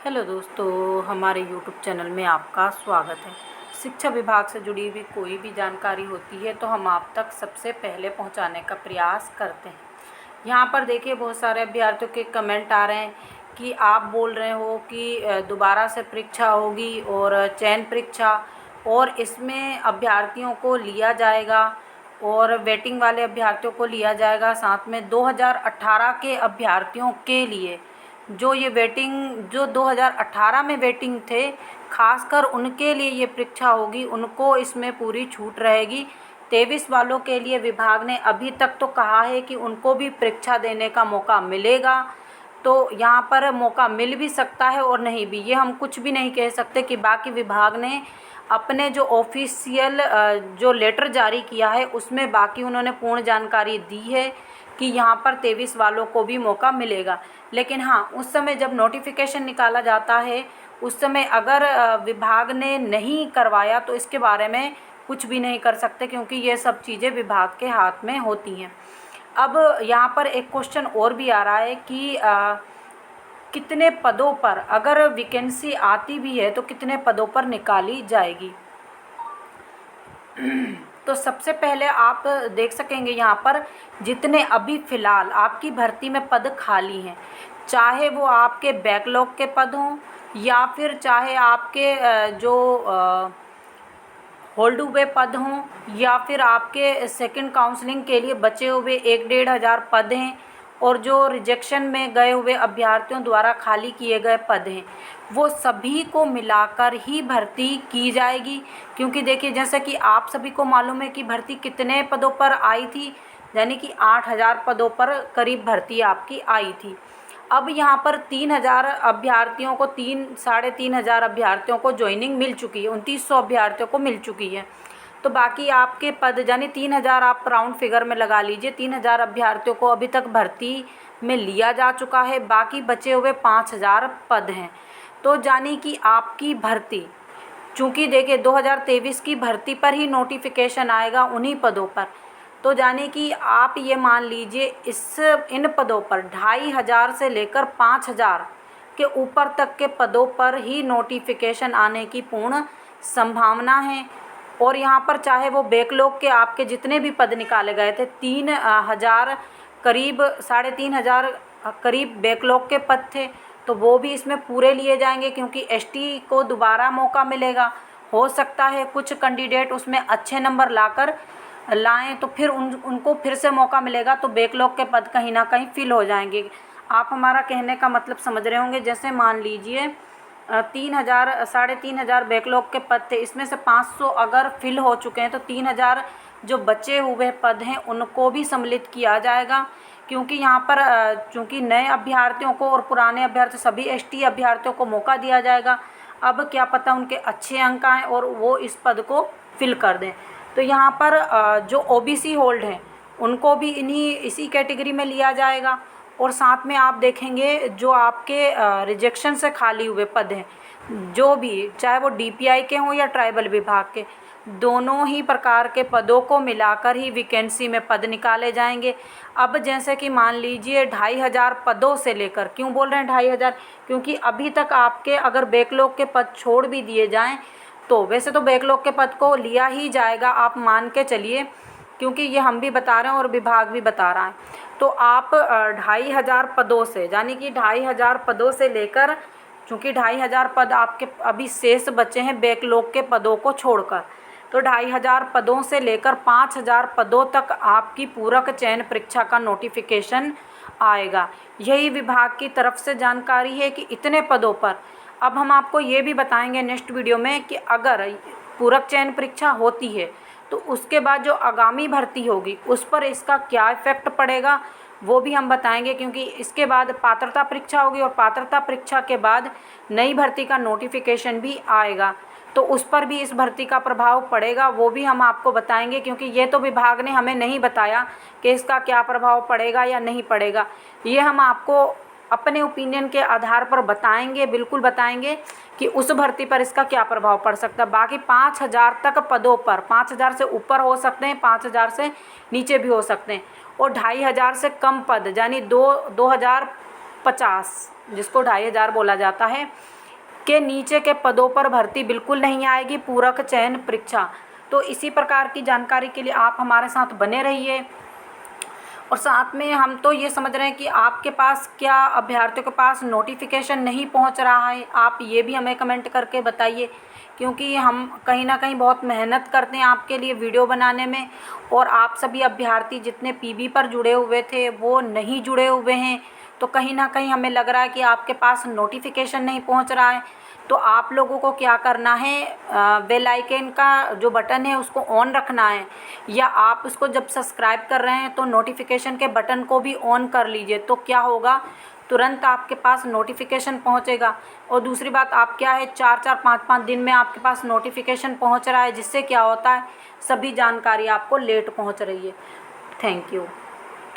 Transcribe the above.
Hello दोस्तों, हमारे YouTube channel में आपका स्वागत है। शिक्षा विभाग से जुड़ी हुई कोई भी जानकारी होती है तो हम आप तक सबसे पहले पहुंचाने का प्रयास करते हैं। यहाँ पर देखिए, बहुत सारे अभ्यर्थियों के कमेंट आ रहे हैं कि आप बोल रहे हो कि दोबारा से परीक्षा होगी और चयन परीक्षा, और इसमें अभ्यर्थियों को लिया जाएगा और वेटिंग वाले अभ्यर्थियों को लिया जाएगा। साथ में 2018 के अभ्यर्थियों के लिए जो 2018 में वेटिंग थे, खासकर उनके लिए ये परीक्षा होगी, उनको इसमें पूरी छूट रहेगी। 23 वालों के लिए विभाग ने अभी तक तो कहा है कि उनको भी परीक्षा देने का मौका मिलेगा। तो यहाँ पर मौका मिल भी सकता है और नहीं भी, ये हम कुछ भी नहीं कह सकते कि बाकी विभाग ने अपने जो ऑफिशियल जो लेटर जारी किया है उसमें बाकी उन्होंने पूर्ण जानकारी दी है कि यहाँ पर 23 वालों को भी मौका मिलेगा। लेकिन हाँ, उस समय जब नोटिफिकेशन निकाला जाता है उस समय अगर विभाग ने नहीं करवाया तो इसके बारे में कुछ भी नहीं कर सकते, क्योंकि ये सब चीज़ें विभाग के हाथ में होती हैं। अब यहाँ पर एक क्वेश्चन और भी आ रहा है कि कितने पदों पर अगर वैकेंसी आती भी है तो कितने पदों पर निकाली जाएगी। तो सबसे पहले आप देख सकेंगे यहाँ पर जितने अभी फ़िलहाल आपकी भर्ती में पद खाली हैं, चाहे वो आपके बैकलॉग के पद हों या फिर चाहे आपके जो होल्ड हुए पद हों या फिर आपके सेकंड काउंसलिंग के लिए बचे हुए 1-1.5 हज़ार पद हैं, और जो रिजेक्शन में गए हुए अभ्यर्थियों द्वारा खाली किए गए पद हैं, वो सभी को मिलाकर ही भर्ती की जाएगी। क्योंकि देखिए, जैसे कि आप सभी को मालूम है कि भर्ती कितने पदों पर आई थी, यानी कि 8,000 पदों पर करीब भर्ती आपकी आई थी। अब यहाँ पर 3,000 अभ्यर्थियों को 3-3,500 अभ्यर्थियों को ज्वाइनिंग मिल चुकी है, 2,900 अभ्यर्थियों को मिल चुकी है। तो बाकी आपके पद यानी 3,000 आप राउंड फिगर में लगा लीजिए, 3,000 अभ्यर्थियों को अभी तक भर्ती में लिया जा चुका है। बाकी बचे हुए 5,000 पद हैं। तो यानी कि आपकी भर्ती, चूँकि देखिए 2023 की भर्ती पर ही नोटिफिकेशन आएगा उन्हीं पदों पर, तो यानी कि आप ये मान लीजिए इन पदों पर 2,500 से लेकर 5,000 के ऊपर तक के पदों पर ही नोटिफिकेशन आने की पूर्ण संभावना है। और यहाँ पर चाहे वो बैकलॉग के आपके जितने भी पद निकाले गए थे, 3,000 करीब 3,500 करीब बैकलॉग के पद थे, तो वो भी इसमें पूरे लिए जाएंगे, क्योंकि एसटी को दोबारा मौका मिलेगा। हो सकता है कुछ कैंडिडेट उसमें अच्छे नंबर लाएं तो फिर उनको फिर से मौका मिलेगा, तो बैकलॉग के पद कहीं ना कहीं फिल हो जाएंगे। आप हमारा कहने का मतलब समझ रहे होंगे। जैसे मान लीजिए 3,000 3,500 बैकलॉग के पद थे, इसमें से 500 अगर फिल हो चुके हैं तो 3,000 जो बचे हुए पद हैं उनको भी सम्मिलित किया जाएगा। क्योंकि यहाँ पर चूँकि नए अभ्यर्थियों को और पुराने अभ्यर्थी सभी एसटी अभ्यर्थियों को मौका दिया जाएगा। अब क्या पता उनके अच्छे अंक आएँ और वो इस पद को फिल कर दें। तो यहाँ पर जो ओबीसी होल्ड हैं उनको भी इसी कैटेगरी में लिया जाएगा। और साथ में आप देखेंगे जो आपके रिजेक्शन से खाली हुए पद हैं, जो भी चाहे वो डीपीआई के हों या ट्राइबल विभाग के, दोनों ही प्रकार के पदों को मिलाकर ही वैकेंसी में पद निकाले जाएंगे। अब जैसे कि मान लीजिए 2,500 पदों से लेकर, क्यों बोल रहे हैं 2,500, क्योंकि अभी तक आपके अगर बैकलॉग के पद छोड़ भी दिए जाएं तो वैसे तो बैकलॉग के पद को लिया ही जाएगा, आप मान के चलिए, क्योंकि ये हम भी बता रहे हैं और विभाग भी बता रहा है। तो आप 2,500 पदों से, यानी कि 2,500 पदों से लेकर, चूँकि 2,500 पद आपके अभी शेष बचे हैं बैकलॉग के पदों को छोड़कर, तो 2,500 पदों से लेकर 5,000 पदों तक आपकी पूरक चयन परीक्षा का नोटिफिकेशन आएगा। यही विभाग की तरफ से जानकारी है कि इतने पदों पर। अब हम आपको ये भी बताएंगे नेक्स्ट वीडियो में कि अगर पूरक चयन परीक्षा होती है तो उसके बाद जो आगामी भर्ती होगी उस पर इसका क्या इफ़ेक्ट पड़ेगा, वो भी हम बताएंगे। क्योंकि इसके बाद पात्रता परीक्षा होगी और पात्रता परीक्षा के बाद नई भर्ती का नोटिफिकेशन भी आएगा, तो उस पर भी इस भर्ती का प्रभाव पड़ेगा, वो भी हम आपको बताएंगे। क्योंकि ये तो विभाग ने हमें नहीं बताया कि इसका क्या प्रभाव पड़ेगा या नहीं पड़ेगा, ये हम आपको अपने ओपिनियन के आधार पर बताएंगे, बिल्कुल बताएंगे कि उस भर्ती पर इसका क्या प्रभाव पड़ सकता है। बाकी 5,000 तक पदों पर, 5,000 से ऊपर हो सकते हैं, 5,000 से नीचे भी हो सकते हैं, और 2,500 से कम पद यानी 2,050 जिसको 2500 बोला जाता है, के नीचे के पदों पर भर्ती बिल्कुल नहीं आएगी, पूरक चयन परीक्षा। तो इसी प्रकार की जानकारी के लिए आप हमारे साथ बने रहिए। और साथ में हम तो ये समझ रहे हैं कि आपके पास क्या अभ्यर्थियों के पास नोटिफिकेशन नहीं पहुंच रहा है, आप ये भी हमें कमेंट करके बताइए, क्योंकि हम कहीं ना कहीं बहुत मेहनत करते हैं आपके लिए वीडियो बनाने में, और आप सभी अभ्यर्थी जितने पीबी पर जुड़े हुए थे वो नहीं जुड़े हुए हैं। तो कहीं ना कहीं हमें लग रहा है कि आपके पास नोटिफिकेशन नहीं पहुंच रहा है। तो आप लोगों को क्या करना है, बेल आइकन का जो बटन है उसको ऑन रखना है, या आप उसको जब सब्सक्राइब कर रहे हैं तो नोटिफिकेशन के बटन को भी ऑन कर लीजिए। तो क्या होगा, तुरंत आपके पास नोटिफिकेशन पहुंचेगा। और दूसरी बात, आप क्या है 4-4 5-5 दिन में आपके पास नोटिफिकेशन पहुंच रहा है, जिससे क्या होता है सभी जानकारी आपको लेट पहुंच रही है। Thank you.